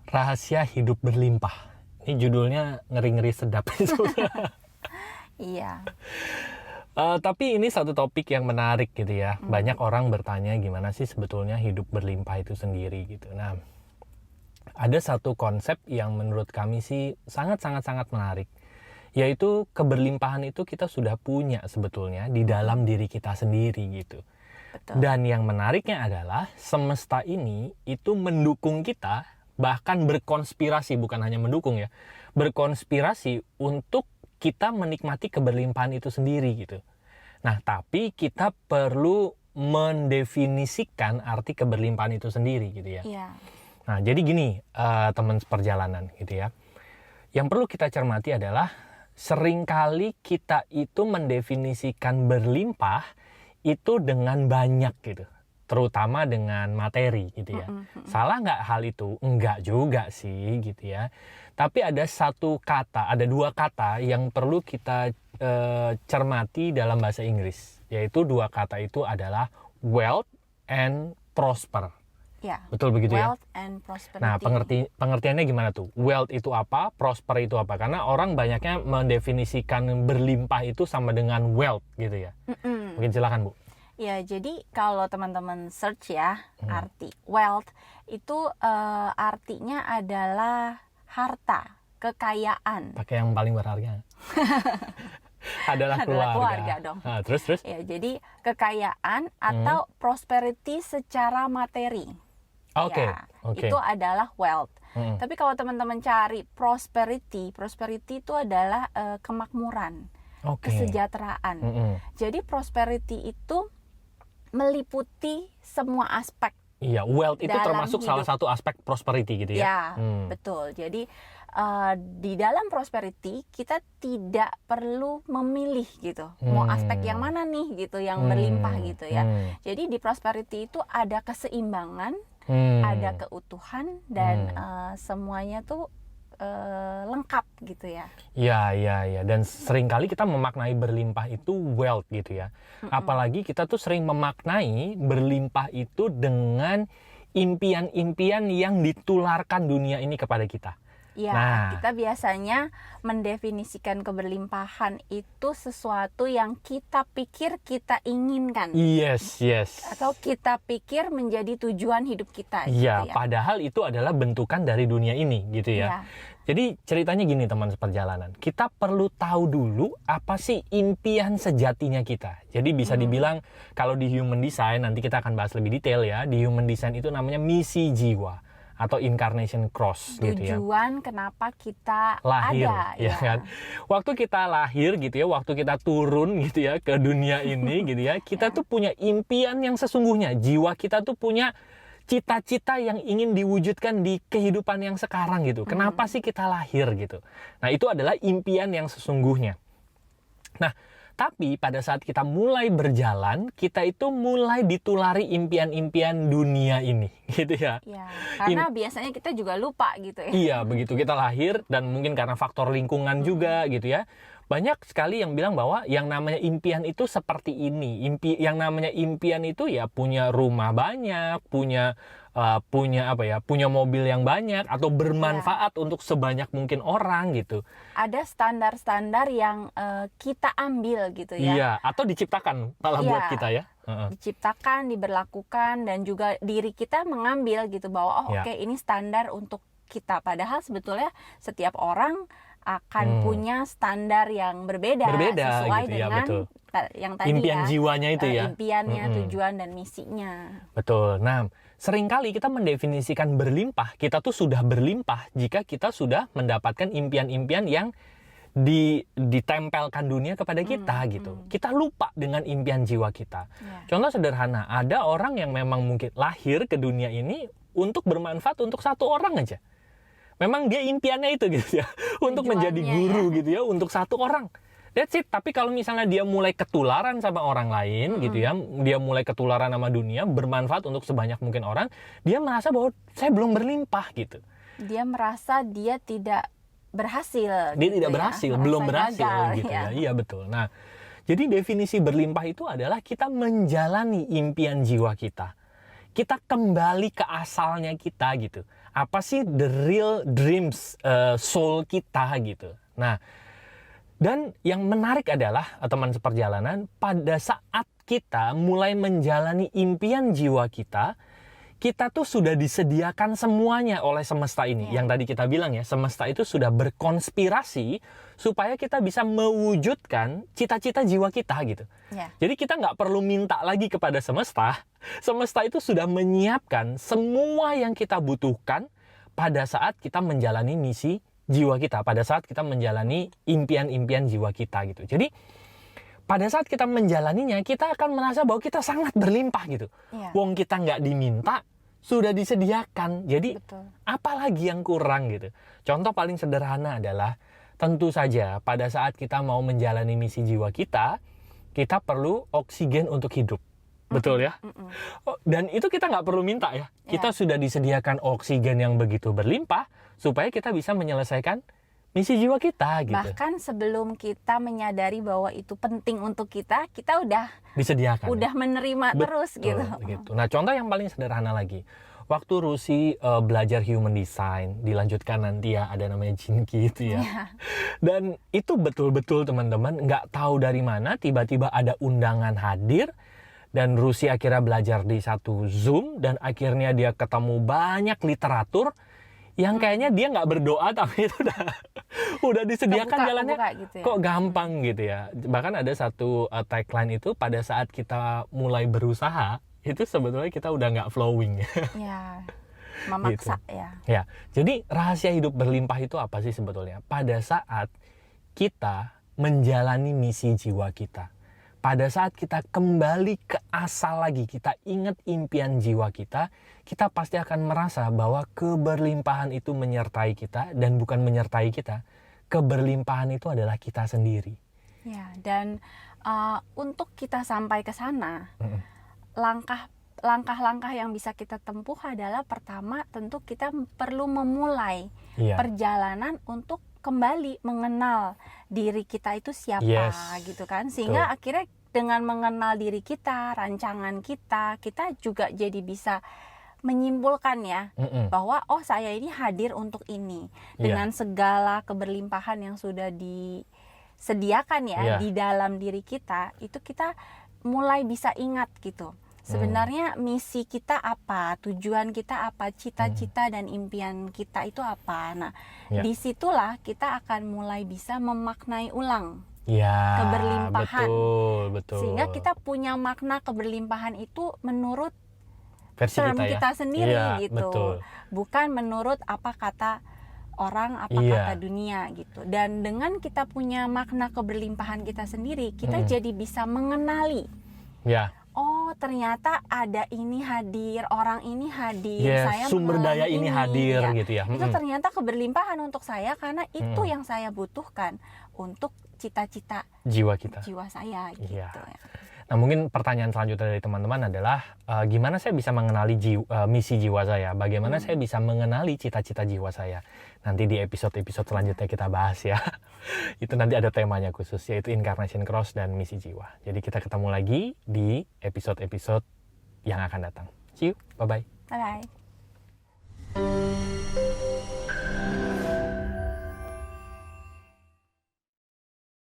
Rahasia hidup berlimpah. Ini judulnya ngeri-ngeri sedap. Iya. Tapi ini satu topik yang menarik gitu ya. Banyak orang bertanya gimana sih sebetulnya hidup berlimpah itu sendiri gitu. Nah, ada satu konsep yang menurut kami sih sangat-sangat menarik. Yaitu keberlimpahan itu kita sudah punya sebetulnya di dalam diri kita sendiri gitu. Betul. Dan yang menariknya adalah semesta ini itu mendukung kita, bahkan berkonspirasi, bukan hanya mendukung ya, berkonspirasi untuk kita menikmati keberlimpahan itu sendiri gitu. Nah, tapi kita perlu mendefinisikan arti keberlimpahan itu sendiri gitu ya. Iya. Nah, jadi gini teman seperjalanan gitu ya. Yang perlu kita cermati adalah seringkali kita itu mendefinisikan berlimpah itu dengan banyak gitu. Terutama dengan materi gitu ya. Salah nggak hal itu? Enggak juga sih gitu ya. Tapi ada ada dua kata yang perlu kita cermati dalam bahasa Inggris. Yaitu dua kata itu adalah wealth and prosper. Ya. Betul begitu ya? Wealth and prosperity. Nah, pengertiannya gimana tuh? Wealth itu apa? Prosper itu apa? Karena orang banyaknya mendefinisikan berlimpah itu sama dengan wealth gitu ya. Mungkin silakan Bu. Ya, jadi kalau teman-teman search ya, arti wealth itu artinya adalah harta, kekayaan. Pakai yang paling berharga. adalah keluarga dong. Nah, terus? Ya, jadi kekayaan atau prosperity secara materi. Oke. Ya, itu adalah wealth. Tapi kalau teman-teman cari prosperity itu adalah kemakmuran, kesejahteraan. Jadi prosperity itu meliputi semua aspek. Iya, wealth itu termasuk salah satu aspek prosperity gitu ya. Ya, betul. Jadi di dalam prosperity kita tidak perlu memilih gitu, mau aspek yang mana nih gitu, yang berlimpah gitu ya. Jadi di prosperity itu ada keseimbangan, ada keutuhan dan semuanya tuh lengkap gitu ya. Iya. Dan seringkali kita memaknai berlimpah itu wealth gitu ya. Apalagi kita tuh sering memaknai berlimpah itu dengan impian-impian yang ditularkan dunia ini kepada kita. Ya, kita biasanya mendefinisikan keberlimpahan itu sesuatu yang kita pikir kita inginkan. Yes. Atau kita pikir menjadi tujuan hidup kita. Iya, gitu ya. padahal itu adalah bentukan dari dunia ini gitu ya. Jadi ceritanya gini teman seperjalanan, kita perlu tahu dulu apa sih impian sejatinya kita. Jadi bisa dibilang kalau di human design, nanti kita akan bahas lebih detail ya, di human design itu namanya misi jiwa atau incarnation cross gitu ya. Tujuan kenapa kita lahir, ada ya kan? Waktu kita lahir gitu ya, waktu kita turun gitu ya ke dunia ini gitu ya, kita tuh punya impian yang sesungguhnya. Jiwa kita tuh punya cita-cita yang ingin diwujudkan di kehidupan yang sekarang gitu. Kenapa sih kita lahir gitu? Nah, itu adalah impian yang sesungguhnya. Nah, tapi pada saat kita mulai berjalan, kita itu mulai ditulari impian-impian dunia ini, gitu ya. Ya, karena biasanya kita juga lupa gitu ya. Iya, begitu kita lahir dan mungkin karena faktor lingkungan juga gitu ya. Banyak sekali yang bilang bahwa yang namanya impian itu seperti ini. Yang namanya impian itu ya punya rumah banyak, punya mobil yang banyak atau bermanfaat untuk sebanyak mungkin orang gitu. Ada standar-standar yang kita ambil gitu ya. Iya, atau diciptakan malah buat kita ya. Diciptakan, diberlakukan dan juga diri kita mengambil gitu bahwa oke, ini standar untuk kita. Padahal sebetulnya setiap orang akan punya standar yang berbeda sesuai gitu, dengan yang tadi impian jiwanya itu ya. Impiannya, tujuan dan misinya. Betul. Nah, seringkali kita mendefinisikan berlimpah, kita tuh sudah berlimpah jika kita sudah mendapatkan impian-impian yang ditempelkan dunia kepada kita gitu. Kita lupa dengan impian jiwa kita. Contoh sederhana, ada orang yang memang mungkin lahir ke dunia ini untuk bermanfaat untuk satu orang aja. Memang dia impiannya itu gitu ya, untuk menjadi guru gitu ya, untuk satu orang. That's it. Tapi kalau misalnya dia mulai ketularan sama orang lain gitu ya, dia mulai ketularan sama dunia, bermanfaat untuk sebanyak mungkin orang, dia merasa bahwa saya belum berlimpah gitu. Dia merasa dia tidak berhasil. Dia tidak berhasil, belum berhasil gagal, gitu ya. Iya betul. Nah, jadi definisi berlimpah itu adalah kita menjalani impian jiwa kita. Kita kembali ke asalnya kita gitu. apa sih the real dreams soul kita gitu. Nah, dan yang menarik adalah teman seperjalanan, pada saat kita mulai menjalani impian jiwa kita tuh sudah disediakan semuanya oleh semesta ini. Yang tadi kita bilang ya, semesta itu sudah berkonspirasi supaya kita bisa mewujudkan cita-cita jiwa kita gitu. Jadi kita nggak perlu minta lagi kepada semesta. Semesta itu sudah menyiapkan semua yang kita butuhkan pada saat kita menjalani misi jiwa kita, pada saat kita menjalani impian-impian jiwa kita gitu. Jadi pada saat kita menjalaninya, kita akan merasa bahwa kita sangat berlimpah gitu. Wong kita nggak diminta, sudah disediakan. Jadi apalagi yang kurang gitu. Contoh paling sederhana adalah, tentu saja pada saat kita mau menjalani misi jiwa kita perlu oksigen untuk hidup. Betul ya? Dan itu kita nggak perlu minta ya. Kita sudah disediakan oksigen yang begitu berlimpah, supaya kita bisa menyelesaikan misi jiwa kita gitu. Bahkan sebelum kita menyadari bahwa itu penting untuk kita udah disediakan. Udah menerima terus gitu. Nah, contoh yang paling sederhana lagi. Waktu Rusi belajar human design, dilanjutkan nanti ya ada namanya Jinki itu ya. Dan itu betul-betul teman-teman nggak tahu dari mana tiba-tiba ada undangan hadir, dan Rusi akhirnya belajar di satu Zoom, dan akhirnya dia ketemu banyak literatur yang kayaknya dia nggak berdoa tapi itu udah disediakan jalannya gitu ya. Kok gampang gitu ya. Bahkan ada satu tagline itu, pada saat kita mulai berusaha itu sebetulnya kita udah nggak flowing ya, memaksa gitu. ya. Ya, jadi rahasia hidup berlimpah itu apa sih sebetulnya? Pada saat kita menjalani misi jiwa kita, pada saat kita kembali ke asal lagi, kita ingat impian jiwa kita pasti akan merasa bahwa keberlimpahan itu menyertai kita, dan bukan menyertai kita, keberlimpahan itu adalah kita sendiri. Ya, dan untuk kita sampai ke sana, langkah-langkah yang bisa kita tempuh adalah, pertama tentu kita perlu memulai perjalanan untuk kembali mengenal diri kita itu siapa gitu kan, sehingga akhirnya dengan mengenal diri kita, rancangan kita juga jadi bisa menyimpulkan ya bahwa oh saya ini hadir untuk ini dengan segala keberlimpahan yang sudah disediakan ya di dalam diri kita, itu kita mulai bisa ingat gitu. Sebenarnya misi kita apa, tujuan kita apa, cita-cita dan impian kita itu apa. Nah, disitulah kita akan mulai bisa memaknai ulang keberlimpahan. Betul. Sehingga kita punya makna keberlimpahan itu menurut versi kita sendiri gitu. Bukan menurut apa kata orang, apa kata dunia gitu. Dan dengan kita punya makna keberlimpahan kita sendiri, kita jadi bisa mengenali. Oh, ternyata ada ini hadir, orang ini hadir, saya sumber daya ini hadir gitu ya. Itu ternyata keberlimpahan untuk saya, karena itu yang saya butuhkan untuk cita-cita jiwa saya gitu ya. Nah, mungkin pertanyaan selanjutnya dari teman-teman adalah gimana saya bisa mengenali misi jiwa saya? Bagaimana saya bisa mengenali cita-cita jiwa saya? Nanti di episode-episode selanjutnya kita bahas ya. Itu nanti ada temanya khusus, yaitu Incarnation Cross dan misi jiwa. Jadi kita ketemu lagi di episode-episode yang akan datang. See you, bye-bye. Bye-bye.